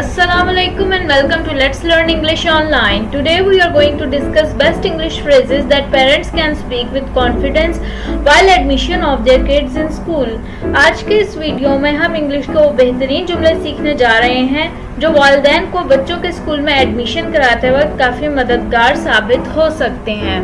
Assalamualaikum and welcome to Let's Learn English Online. Today we are going to discuss best English phrases that parents can speak with confidence while admission of their kids in school. आज के इस video में हम English के वो बेहतरीन जुमले सीखने जा रहे हैं जो वालिदैन को बच्चों के स्कूल में एडमिशन कराते वक्त काफ़ी मददगार साबित हो सकते हैं.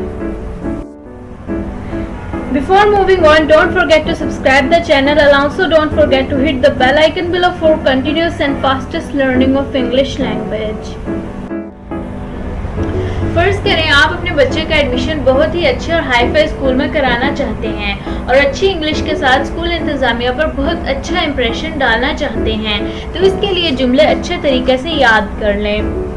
Before moving on, don't forget to subscribe the channel and also don't forget to hit the bell icon below for continuous and fastest learning of English language. फर्ज करें आप अपने बच्चे का एडमिशन बहुत ही अच्छे और हाई फाई स्कूल में कराना चाहते हैं और अच्छी इंग्लिश के साथ स्कूल इंतजामिया पर बहुत अच्छा इंप्रेशन डालना चाहते हैं, तो इसके लिए जुमले अच्छे तरीके से याद कर लें.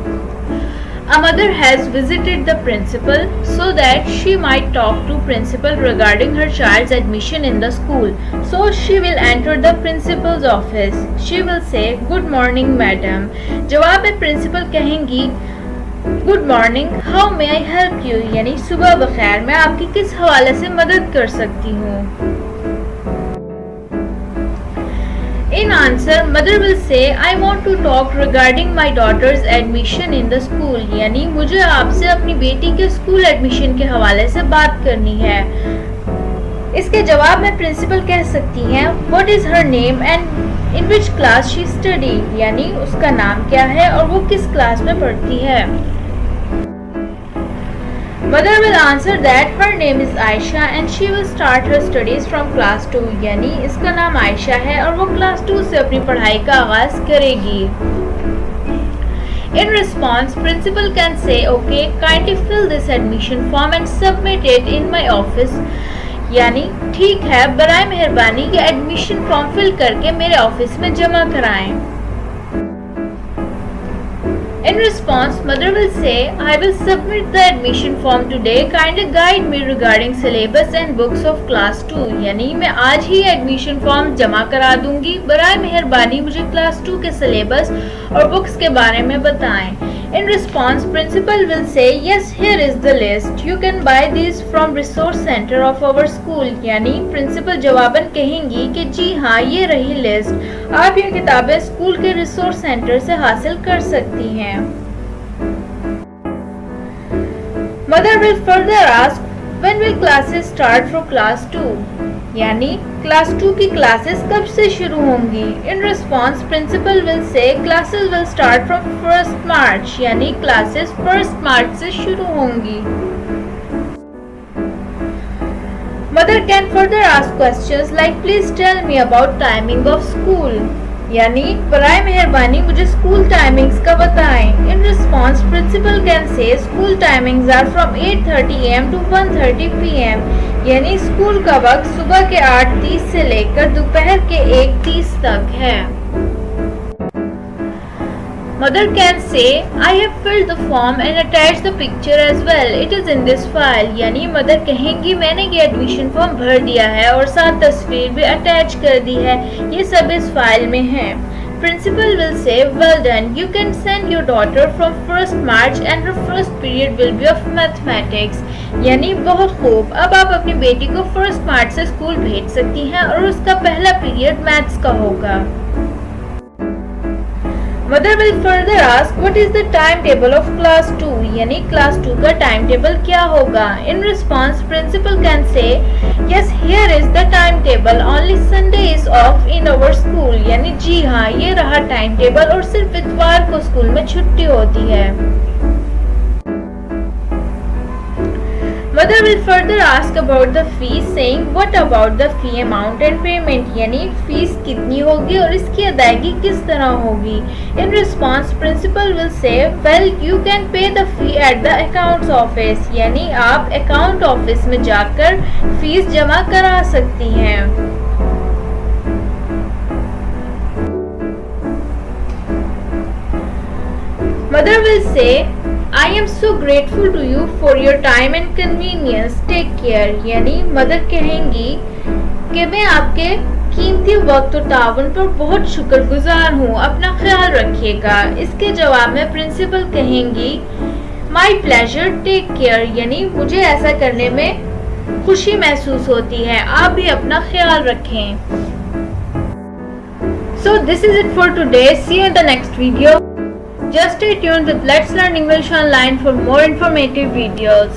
A mother has visited the principal so that she might talk to principal regarding her child's admission in the school. So she will enter the principal's office. She will say, "Good morning, madam." जवाब में principal कहेंगी, "Good morning, how may I help you?" यानी सुबह बखैर, मैं आपकी किस हवाले से मदद कर सकती हूँ. In answer, mother will say, "I want to talk regarding my daughter's admission in the school." यानी मुझे आपसे अपनी बेटी के स्कूल एडमिशन के हवाले से बात करनी है. इसके जवाब में प्रिंसिपल कह सकती हैं, "What is her name and in which class she study?" यानी उसका नाम क्या है और वो किस क्लास में पढ़ती है. Mother will answer that her name is Aisha and she will start her studies from class 2. यानी इसका नाम आयशा है और वो क्लास 2 से अपनी पढ़ाई का आगाज करेगी. In response, principal can say, "Okay, kindly fill this admission form and submit it in my office." यानी ठीक है, बराए मेहरबानी ये एडमिशन फॉर्म फिल करके मेरे ऑफिस में जमा कराएं. In response, mother will say, "I will submit the admission form today. Kindly guide me regarding syllabus and books of class 2. यानी मैं आज ही एडमिशन फॉर्म जमा करा दूंगी. बराए मेहरबानी मुझे क्लास 2 के सिलेबस और बुक्स के बारे में बताएं. In response, principal will say, "Yes, here is the list. You can buy these from resource center of our school." यानी प्रिंसिपल जवाबन कहेंगी कि जी हाँ, ये रही लिस्ट. आप ये किताबें स्कूल के रिसोर्स सेंटर से हासिल कर सकती हैं. Mother will further ask, "When will classes start for class 2?" यानी क्लास 2 की क्लासेस कब से शुरू होंगी. In response, principal will say, "Classes will start from 1st March." यानी क्लासेस 1st मार्च से शुरू होंगी. Mother can further ask questions like, "Please tell me about timing of school." यानी बराए मेहरबानी मुझे स्कूल टाइमिंग्स का बताएं. In response, principal can say, "School timings are from 8:30 AM to 1:30 PM." यानी स्कूल का वक्त सुबह के 8:30 से लेकर दोपहर के 1:30 तक है. Mother can say, "I have filled the form and attached the picture as well. It is in this file." यानी मदर कहेंगी मैंने ये एडमिशन फॉर्म भर दिया है और साथ तस्वीर भी अटैच कर दी है, ये सब इस फाइल में है. Principal will say, "Well done. You can send your daughter from 1st March and her first period will be of mathematics." यानी बहुत खूब, अब आप अपनी बेटी को 1st मार्च से स्कूल भेज सकती हैं और उसका पहला पीरियड मैथ्स का होगा. Mother will further ask, "What is the timetable of class 2?" यानी क्लास 2 का टाइम टेबल क्या होगा. In response, principal can say, "Yes, here is the timetable. Only Sunday is off in our school." यानी जी हाँ, ये रहा टाइम टेबल और सिर्फ इतवार को स्कूल में छुट्टी होती है. Mother will further ask about the fees, saying, "What about the fee amount and payment?" यानी फीस कितनी होगी और इसकी अदायगी किस तरह होगी. In response, principal will say, "Well, you can pay the fee at the accounts office." यानी आप अकाउंट ऑफिस में जाकर फीस जमा करा सकती हैं. Mother will say, "I am so grateful to you for your time and convenience. Take care." यानी mother कहेंगी कि मैं आपके कीमती वक्त और ताउन पर बहुत शुक्रगुजार हूँ, अपना ख्याल रखिएगा. इसके जवाब में प्रिंसिपल कहेंगी, "My pleasure. Take care." यानी मुझे ऐसा करने में खुशी महसूस होती है, आप भी अपना ख्याल रखें. So this is it for today. See you in the next video. Just stay tuned with Let's Learn English Online for more informative videos.